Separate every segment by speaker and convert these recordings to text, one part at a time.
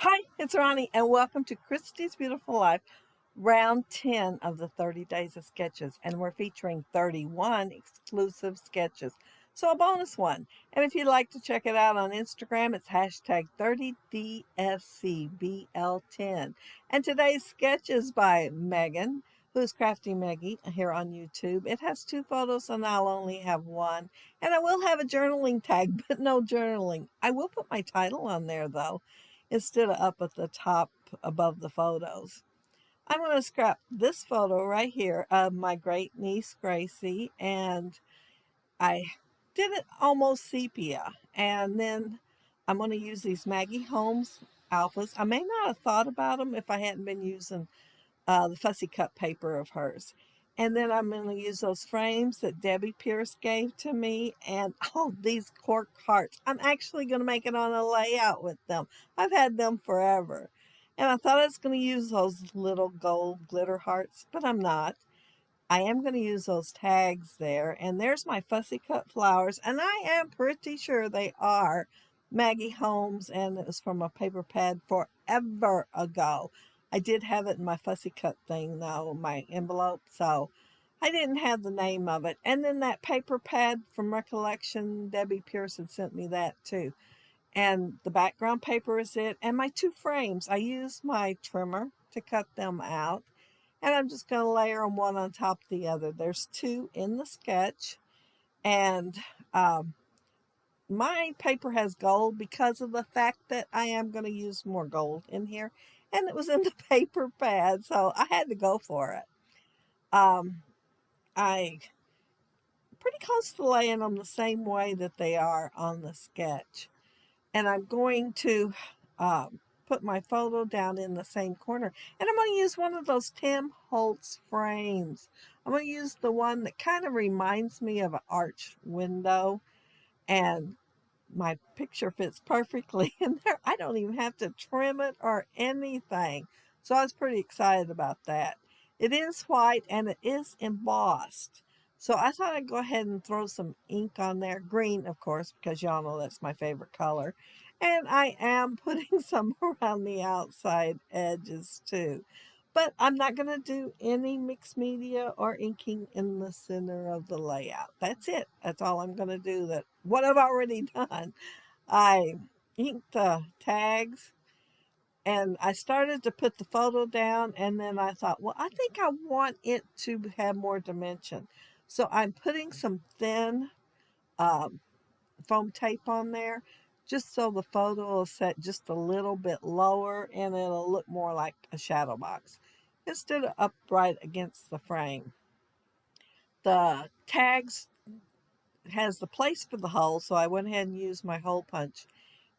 Speaker 1: Hi, it's Ronnie, and welcome to Christy's Beautiful Life, round 10 of the 30 Days of Sketches. And we're featuring 31 exclusive sketches. So a bonus one. And if you'd like to check it out on Instagram, it's hashtag 30DSCBL10. And today's sketch is by Megan, who's Crafty Meggie here on YouTube. It has 2 photos, and I'll only have one. And I will have a journaling tag, but no journaling. I will put my title on there, though, instead of up at the top above the photos. I'm going to scrap this photo right here of my great niece Gracie, and I did it almost sepia. And then I'm going to use these Maggie Holmes alphas. I may not have thought about them if I hadn't been using the fussy cut paper of hers. And then I'm going to use those frames that Debbie Pierce gave to me, and these cork hearts. I'm actually going to make it on a layout with them. I've had them forever. And I thought I was going to use those little gold glitter hearts, but I'm not. I am going to use those tags there. And there's my fussy cut flowers, and I am pretty sure they are Maggie Holmes, and it was from a paper pad forever ago. I did have it in my fussy cut thing, though, my envelope, so I didn't have the name of it. And then that paper pad from Recollection, Debbie Pierce had sent me that too. And the background paper is it. And my 2 frames, I used my trimmer to cut them out. And I'm just going to layer them one on top of the other. There's 2 in the sketch. And my paper has gold because of the fact that I am going to use more gold in here. And it was in the paper pad, so I had to go for it. I pretty close to laying them the same way that they are on the sketch. And I'm going to put my photo down in the same corner. And I'm going to use one of those Tim Holtz frames. I'm going to use the one that kind of reminds me of an arch window. And my picture fits perfectly in there. I don't even have to trim it or anything. So I was pretty excited about that. It is white and it is embossed. So I thought I'd go ahead and throw some ink on there. Green, of course, because y'all know that's my favorite color. And I am putting some around the outside edges too. But I'm not going to do any mixed media or inking in the center of the layout. That's it. That's all I'm going to do. That what I've already done. I inked the tags, and I started to put the photo down, and then I thought, well, I think I want it to have more dimension. So I'm putting some thin um, foam tape on there just so the photo will set just a little bit lower and it'll look more like a shadow box instead of upright against the frame. The tags has the place for the hole, so I went ahead and used my hole punch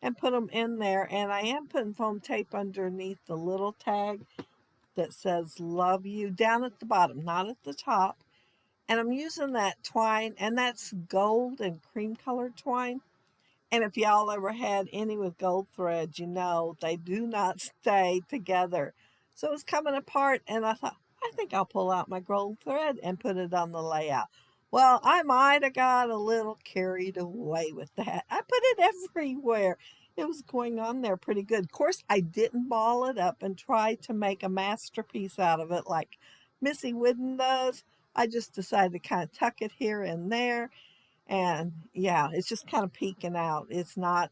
Speaker 1: and put them in there. And I am putting foam tape underneath the little tag that says love you down at the bottom, not at the top. And I'm using that twine, and that's gold and cream colored twine. And if y'all ever had any with gold thread, you know they do not stay together. So it's coming apart, and I thought, I think I'll pull out my gold thread and put it on the layout. Well, I might have got a little carried away with that. I put it everywhere. It was going on there pretty good. Of course, I didn't ball it up and try to make a masterpiece out of it like Missy Whidden does. I just decided to kind of tuck it here and there, and yeah, it's just kind of peeking out. It's not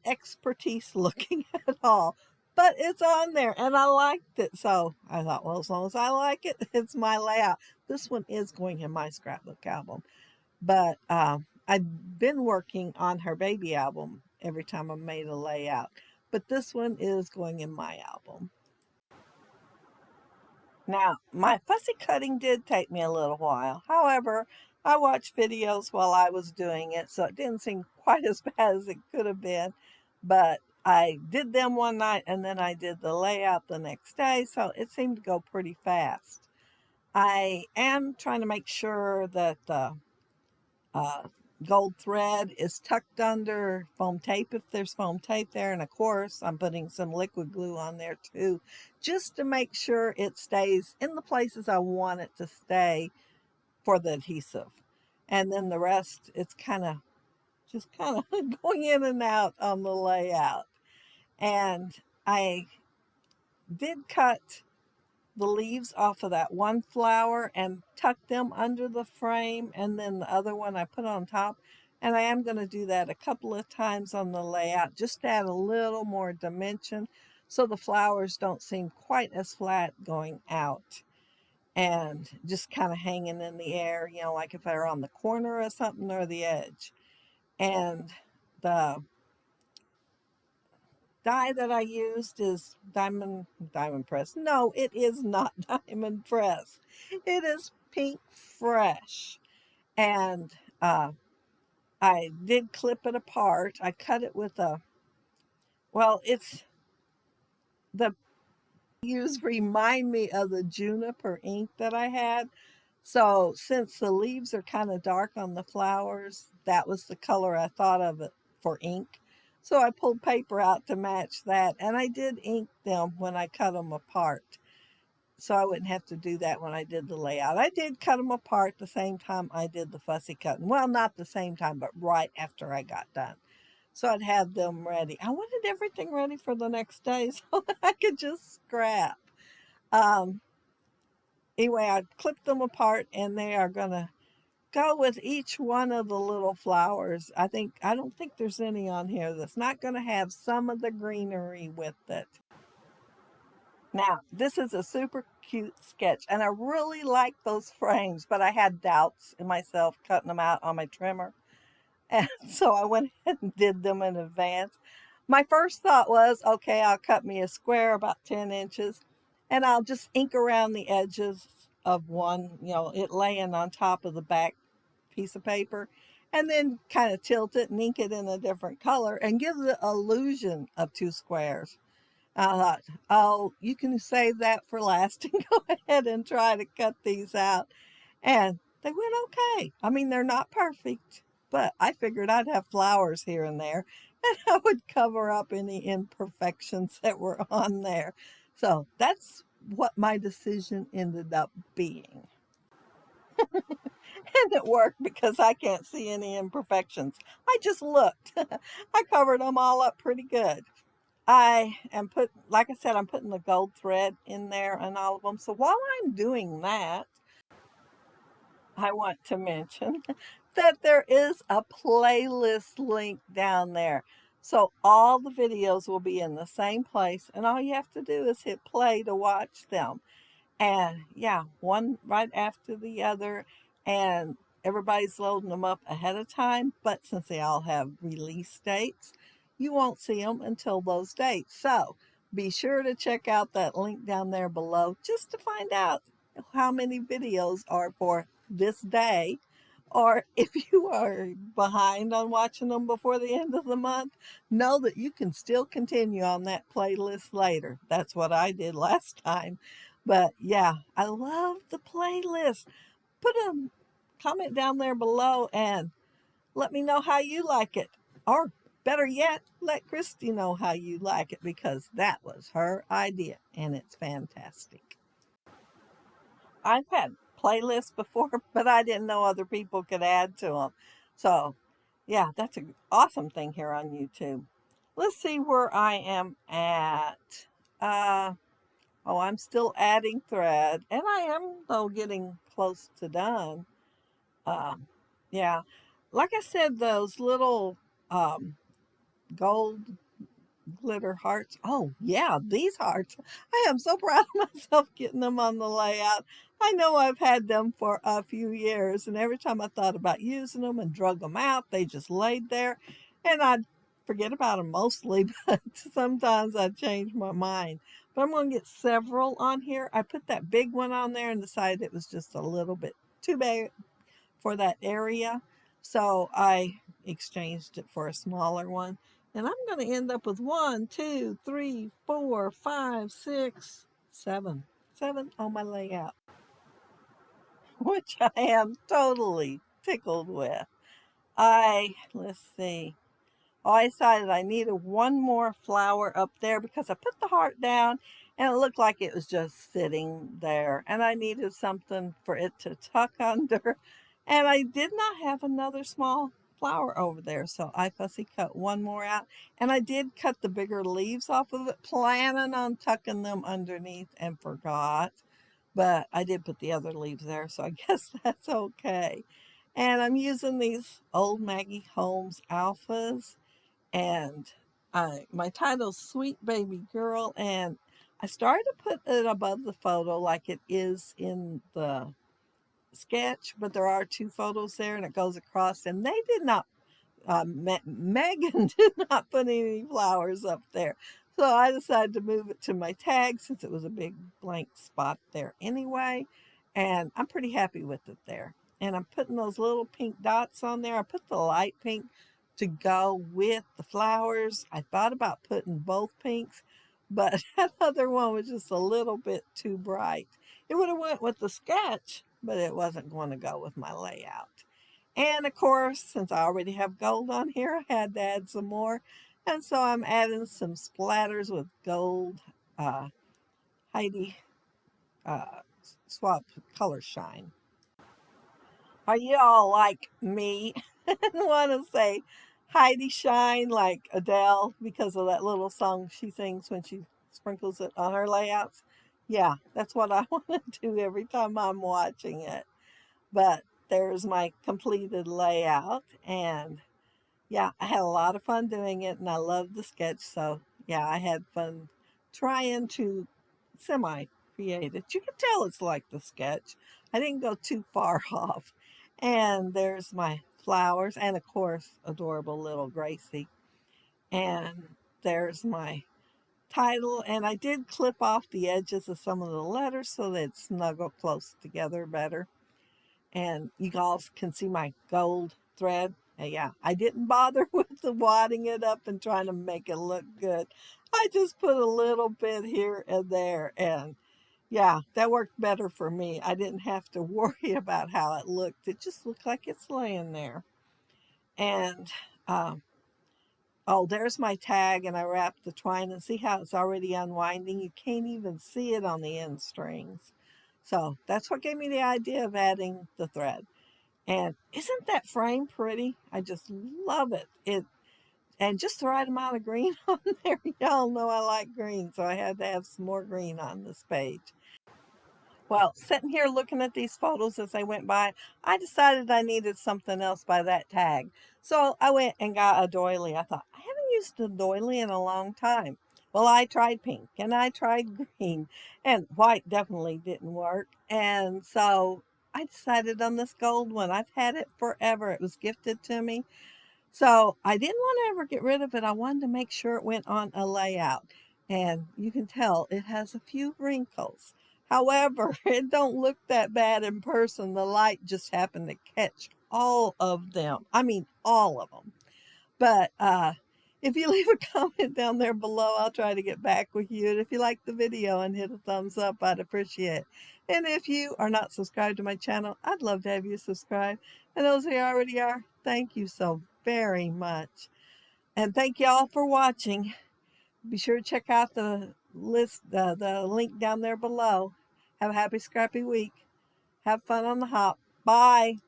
Speaker 1: expertise looking at all, but it's on there and I liked it. So I thought, well, as long as I like it, it's my layout. This one is going in my scrapbook album, but I've been working on her baby album every time I made a layout, but this one is going in my album. Now, my fussy cutting did take me a little while. However, I watched videos while I was doing it, so it didn't seem quite as bad as it could have been. But I did them one night and then I did the layout the next day, so it seemed to go pretty fast. I am trying to make sure that the uh, gold thread is tucked under foam tape if there's foam tape there. And of course, I'm putting some liquid glue on there too, just to make sure it stays in the places I want it to stay for the adhesive. And then the rest, it's kind of just kind of going in and out on the layout. And I did cut the leaves off of that one flower and tuck them under the frame, and then the other one I put on top. And I am going to do that a couple of times on the layout, just to add a little more dimension so the flowers don't seem quite as flat going out and just kind of hanging in the air, you know, like if they're on the corner or something or the edge. And the dye that I used is diamond press. No, it is not diamond press. It is pink fresh. And I did clip it apart. I cut it with a, well, it's the use remind me of the juniper ink that I had. So since the leaves are kind of dark on the flowers, that was the color I thought of it for ink. So I pulled paper out to match that, and I did ink them when I cut them apart. So I wouldn't have to do that when I did the layout. I did cut them apart the same time I did the fussy cutting. Well, not the same time, but right after I got done. So I'd have them ready. I wanted everything ready for the next day so I could just scrap. Um, anyway, I clipped them apart, and they are going to go with each one of the little flowers. I don't think there's any on here that's not going to have some of the greenery with it. Now, this is a super cute sketch, and I really like those frames, but I had doubts in myself cutting them out on my trimmer. And so I went ahead and did them in advance. My first thought was, okay, I'll cut me a square about 10 inches, and I'll just ink around the edges of one, you know, it laying on top of the back piece of paper, and then kind of tilt it and ink it in a different color and give the illusion of two squares. I thought, oh, you can save that for last and go ahead and try to cut these out. And they went okay. I mean, they're not perfect, but I figured I'd have flowers here and there, and I would cover up any imperfections that were on there. So that's what my decision ended up being. And it worked because I can't see any imperfections. I just looked. I covered them all up pretty good. Like I said, I'm putting the gold thread in there and all of them. So while I'm doing that, I want to mention that there is a playlist link down there. So all the videos will be in the same place, and all you have to do is hit play to watch them. And yeah, one right after the other, and everybody's loading them up ahead of time. But since they all have release dates, you won't see them until those dates. So be sure to check out that link down there below just to find out how many videos are for this day. Or if you are behind on watching them before the end of the month, know that you can still continue on that playlist later. That's what I did last time. But yeah, I love the playlist. Put a comment down there below and let me know how you like it. Or better yet, let Christy know how you like it, because that was her idea and it's fantastic. I've had playlists before, but I didn't know other people could add to them. So yeah, that's an awesome thing here on YouTube. Let's see where I am at. Oh, I'm still adding thread, and I am, though, getting close to done. Yeah, like I said, those little gold glitter hearts. Oh, yeah, these hearts. I am so proud of myself getting them on the layout. I know I've had them for a few years, and every time I thought about using them and drug them out, they just laid there, and I'd forget about them mostly, but sometimes I change my mind. But I'm going to get several on here. I put that big one on there and decided it was just a little bit too big for that area. So I exchanged it for a smaller one. And I'm going to end up with 1, 2, 3, 4, 5, 6, 7. 7 on my layout, which I am totally tickled with. Let's see. Oh, I decided I needed one more flower up there because I put the heart down and it looked like it was just sitting there. And I needed something for it to tuck under. And I did not have another small flower over there. So I fussy cut one more out. And I did cut the bigger leaves off of it, planning on tucking them underneath, and forgot. But I did put the other leaves there, so I guess that's okay. And I'm using these old Maggie Holmes alphas, and my title's Sweet Baby Girl, and I started to put it above the photo like it is in the sketch, but there are two photos there and it goes across, and they did not Megan did not put any flowers up there. So I decided to move it to my tag since it was a big blank spot there anyway. And I'm pretty happy with it there. And I'm putting those little pink dots on there. I put the light pink to go with the flowers. I thought about putting both pinks, but that other one was just a little bit too bright. It would have went with the sketch, but it wasn't going to go with my layout. And of course, since I already have gold on here, I had to add some more. And so I'm adding some splatters with gold Heidi Swap Color Shine. Are you all like me and want to say Heidi Shine like Adele because of that little song she sings when she sprinkles it on her layouts? Yeah, that's what I want to do every time I'm watching it. But there's my completed layout, and yeah, I had a lot of fun doing it, and I loved the sketch. So yeah, I had fun trying to semi create it. You can tell it's like the sketch. I didn't go too far off. And there's my flowers, and of course adorable little Gracie, and there's my title. And I did clip off the edges of some of the letters so they'd snuggle close together better. And you guys can see my gold thread. And yeah, I didn't bother with the wadding it up and trying to make it look good. I just put a little bit here and there, and yeah, that worked better for me. I didn't have to worry about how it looked. It just looked like it's laying there. And um, oh, there's my tag, and I wrapped the twine, and see how it's already unwinding. You can't even see it on the end strings. So that's what gave me the idea of adding the thread. And isn't that frame pretty? I just love it. And just the right amount of green on there. Y'all know I like green, so I had to have some more green on this page. Well, sitting here looking at these photos as they went by, I decided I needed something else by that tag. So I went and got a doily. I thought, I haven't used a doily in a long time. Well, I tried pink and I tried green, and white definitely didn't work. And so I decided on this gold one. I've had it forever. It was gifted to me. So I didn't want to ever get rid of it. I wanted to make sure it went on a layout. And you can tell it has a few wrinkles. However, it don't look that bad in person. The light just happened to catch all of them. I mean, all of them. But if you leave a comment down there below, I'll try to get back with you. And if you like the video and hit a thumbs up, I'd appreciate it. And if you are not subscribed to my channel, I'd love to have you subscribe. And those who already are, thank you so very much. And thank you all for watching. Be sure to check out the the link down there below. Have a happy scrappy week. Have fun on the hop. Bye.